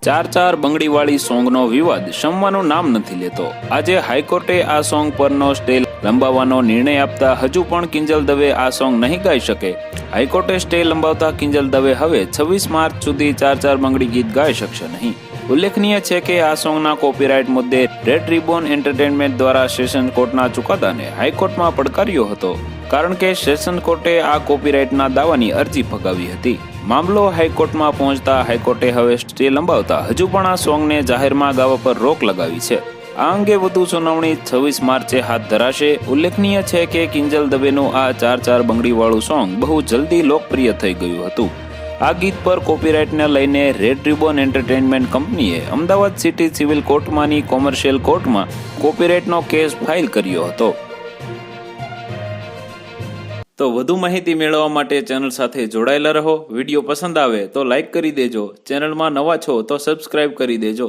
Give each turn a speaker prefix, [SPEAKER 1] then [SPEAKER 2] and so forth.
[SPEAKER 1] ચાર બંગડીવાળી સોંગનો વિવાદ શમવાનું નામ નથી લેતો। આજે હાઈકોર્ટે આ સોંગ પરનો સ્ટે લંબાવવાનો નિર્ણય આપતા હજુ પણ કિંજલ દવે આ સોંગ નહીં ગાઈ શકે। હાઈકોર્ટે સ્ટે લંબાવતા કિંજલ દવે હવે 26 માર્ચ સુધી ચાર બંગડી ગીત ગાઈ શકશે નહીં। ઉલ્લેખનીય છે કે આ સોંગના કોપીરાઇટ મુદ્દે રેડ રિબોન એન્ટરટેનમેન્ટ દ્વારા સેશન કોર્ટના ચુકાદાને હાઈકોર્ટમાં પડકાર્યો હતો, કારણ કે સેશન કોર્ટે આ કોપીરાઇટના દાવાની અરજી ફગાવી હતી। મામલો હાઈકોર્ટમાં પહોંચતા હાઈકોર્ટે હવે સ્ટે લંબાવતા હજુ પણ આ સોંગને જાહેરમાં ગાવા પર રોક લગાવી છે। આ અંગે વધુ સુનાવણી 26 માર્ચે હાથ ધરાશે। ઉલ્લેખનીય છે કે કિંજલ દવેનું આ ચાર બંગડીવાળું સોંગ બહુ જલ્દી લોકપ્રિય થઈ ગયું હતું। આ ગીત પર કોપીરાઇટને લઈને રેડ રિબોન એન્ટરટેનમેન્ટ કંપનીએ અમદાવાદ સિટી સિવિલ કોર્ટમાંની કોમર્શિયલ કોર્ટમાં કોપીરાઇટનો કેસ ફાઇલ કર્યો હતો। તો વધુ માહિતી મેળવવા માટે ચેનલ સાથે જોડાયેલા રહો। વિડીયો પસંદ આવે તો લાઈક કરી દેજો। ચેનલમાં નવા છો તો સબસ્ક્રાઇબ કરી દેજો।